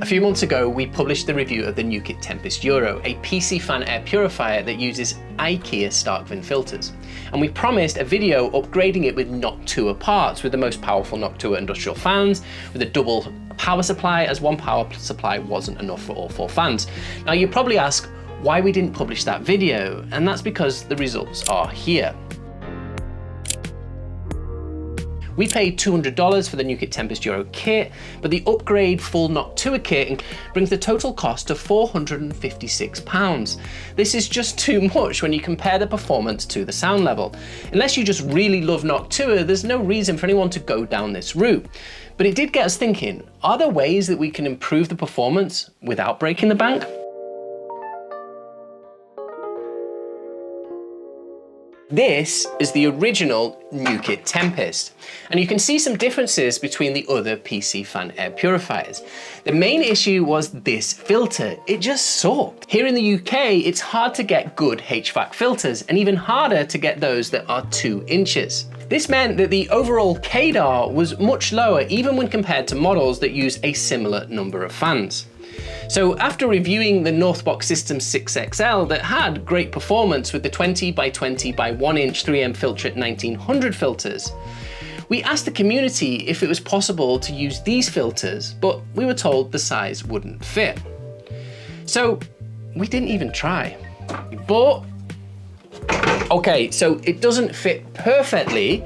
A few months ago, we published the review of the Nukit Tempest Euro, a PC fan air purifier that uses IKEA Starkvin filters. And we promised a video upgrading it with Noctua parts, with the most powerful Noctua Industrial fans, with a double power supply, as one power supply wasn't enough for all 4 fans. Now you probably ask why we didn't publish that video, and that's because the results are here. We paid $200 for the Nukit Tempest Euro kit, but the upgrade full Noctua kit brings the total cost to £456. This is just too much when you compare the performance to the sound level. Unless you just really love Noctua, there's no reason for anyone to go down this route. But it did get us thinking, are there ways that we can improve the performance without breaking the bank? This is the original Nukit Tempest, and you can see some differences between the other PC fan air purifiers. The main issue was this filter. It just sucked. Here in the UK, it's hard to get good HVAC filters, and even harder to get those that are 2 inches. This meant that the overall CADR was much lower, even when compared to models that use a similar number of fans. So after reviewing the Northbox System 6XL that had great performance with the 20 by 20 by 1 inch 3M Filtrete 1900 filters, we asked the community if it was possible to use these filters, but we were told the size wouldn't fit. So we didn't even try. But, okay, so it doesn't fit perfectly,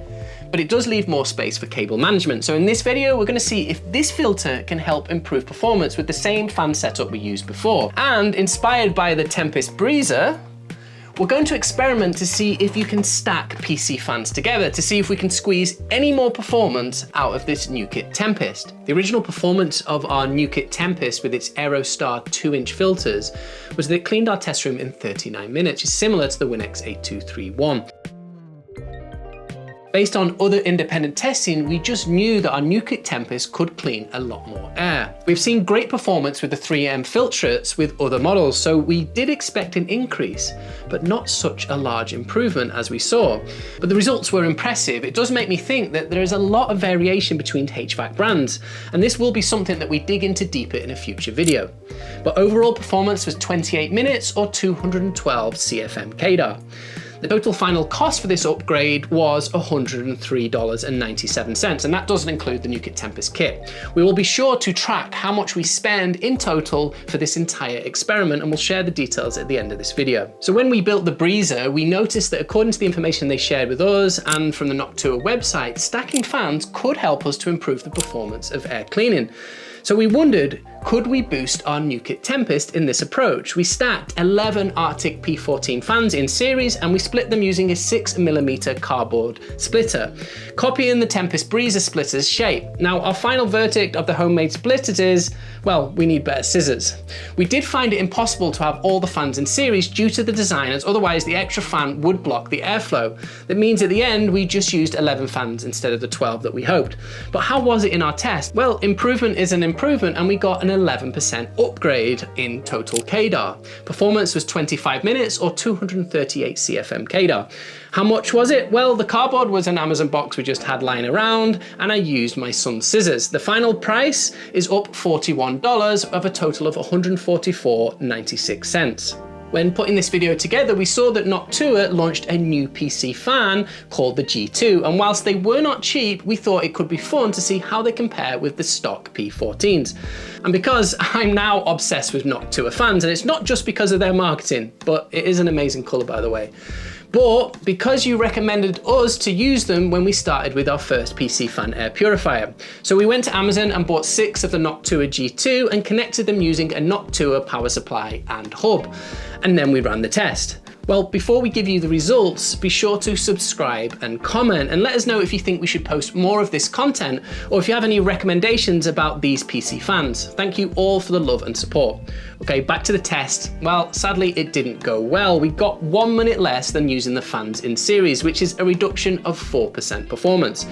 but it does leave more space for cable management. So in this video, we're gonna see if this filter can help improve performance with the same fan setup we used before. And inspired by the Tempest Breezer, we're going to experiment to see if you can stack PC fans together to see if we can squeeze any more performance out of this Nukit Tempest. The original performance of our Nukit Tempest with its Aerostar 2-inch filters was that it cleaned our test room in 39 minutes, which is similar to the Winx 8231. Based on other independent testing, we just knew that our Nukit Tempest could clean a lot more air. We've seen great performance with the 3M Filtretes with other models, so we did expect an increase, but not such a large improvement as we saw. But the results were impressive. It does make me think that there is a lot of variation between HVAC brands, and this will be something that we dig into deeper in a future video. But overall performance was 28 minutes or 212 CFM CADR. The total final cost for this upgrade was $103.97, and that doesn't include the Nukit Tempest kit. We will be sure to track how much we spend in total for this entire experiment, and we'll share the details at the end of this video. So when we built the Breezer, we noticed that according to the information they shared with us and from the Noctua website, stacking fans could help us to improve the performance of air cleaning. So we wondered, could we boost our Nukit Tempest in this approach? We stacked 11 Artic P14 fans in series, and we split them using a 6mm cardboard splitter, copying the Tempest Breezer splitter's shape. Now, our final verdict of the homemade splitters is, well, we need better scissors. We did find it impossible to have all the fans in series due to the design, as otherwise the extra fan would block the airflow. That means at the end, we just used 11 fans instead of the 12 that we hoped. But how was it in our test? Well, improvement is an improvement, and we got an 11% upgrade in total CADR. Performance was 25 minutes or 238 CFM CADR. How much was it? Well, the cardboard was an Amazon box we just had lying around, and I used my son's scissors. The final price is up $41 of a total of $144.96. When putting this video together, we saw that Noctua launched a new PC fan called the G2, and whilst they were not cheap, we thought it could be fun to see how they compare with the stock P14s. And because I'm now obsessed with Noctua fans, and it's not just because of their marketing, but it is an amazing colour, by the way, but because you recommended us to use them when we started with our first PC fan air purifier. So we went to Amazon and bought 6 of the Noctua G2 and connected them using a Noctua power supply and hub. And then we ran the test. Well, before we give you the results, be sure to subscribe and comment, and let us know if you think we should post more of this content, or if you have any recommendations about these PC fans. Thank you all for the love and support. Okay, back to the test. Well, sadly, it didn't go well. We got 1 minute less than using the fans in series, which is a reduction of 4% performance.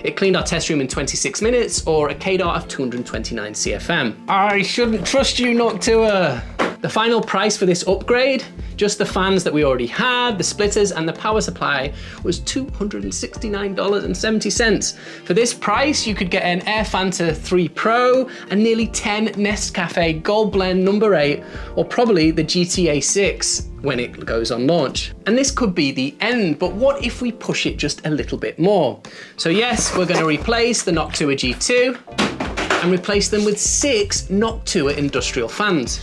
It cleaned our test room in 26 minutes, or a CADR of 229 CFM. I shouldn't trust you, Noctua. The final price for this upgrade, just the fans that we already had, the splitters and the power supply, was $269.70. For this price, you could get an Air Fanta 3 Pro and nearly 10 Nescafe Gold Blend number 8, or probably the GTA 6 when it goes on launch. And this could be the end, but what if we push it just a little bit more? So yes, we're going to replace the Noctua G2 and replace them with 6 Noctua Industrial fans.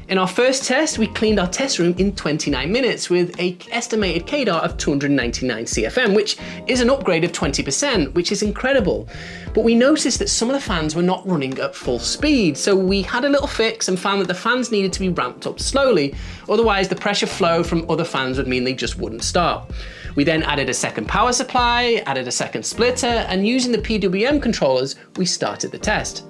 In our first test, we cleaned our test room in 29 minutes with an estimated CADR of 299 CFM, which is an upgrade of 20%, which is incredible. But we noticed that some of the fans were not running at full speed, so we had a little fix and found that the fans needed to be ramped up slowly, otherwise the pressure flow from other fans would mean they just wouldn't start. We then added a second power supply, added a second splitter, and using the PWM controllers, we started the test.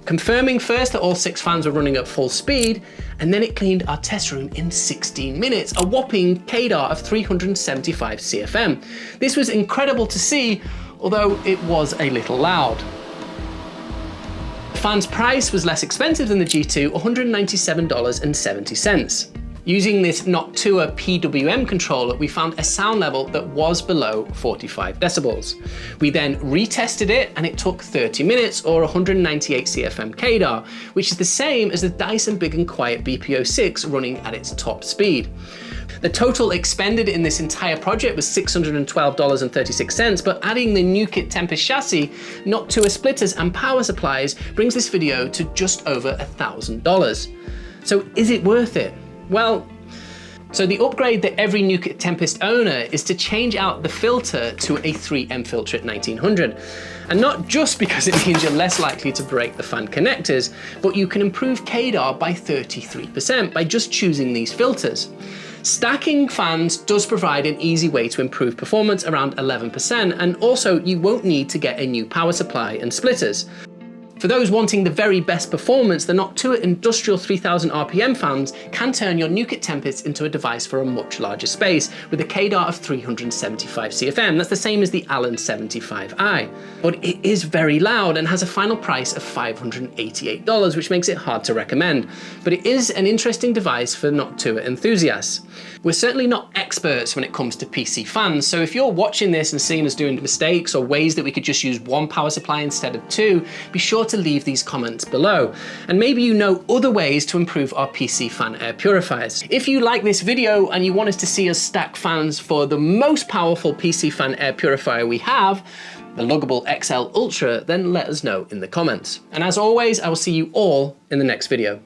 Confirming first that all 6 fans were running at full speed, and then it cleaned our test room in 16 minutes, a whopping CADR of 375 CFM. This was incredible to see, although it was a little loud. The fan's price was less expensive than the G2, $197.70. Using this Noctua PWM controller, we found a sound level that was below 45 decibels. We then retested it and it took 30 minutes or 198 CFM CADR, which is the same as the Dyson Big & Quiet BPO6 running at its top speed. The total expended in this entire project was $612.36, but adding the Nukit Tempest chassis, Noctua splitters and power supplies brings this video to just over $1,000. So is it worth it? Well, so the upgrade that every Nukit Tempest owner is to change out the filter to a 3M Filtrete 1900. And not just because it means you're less likely to break the fan connectors, but you can improve CADR by 33% by just choosing these filters. Stacking fans does provide an easy way to improve performance around 11%, and also you won't need to get a new power supply and splitters. For those wanting the very best performance, the Noctua Industrial 3000 RPM fans can turn your Nukit Tempest into a device for a much larger space, with a CADR of 375 CFM. That's the same as the Allen 75i. But it is very loud and has a final price of $588, which makes it hard to recommend. But it is an interesting device for Noctua enthusiasts. We're certainly not experts when it comes to PC fans, so if you're watching this and seeing us doing mistakes or ways that we could just use 1 power supply instead of 2, be sure to leave these comments below. And maybe you know other ways to improve our PC fan air purifiers. If you like this video and you want us to see us stack fans for the most powerful PC fan air purifier we have, the Luggable XL Ultra, then let us know in the comments. And as always, I will see you all in the next video.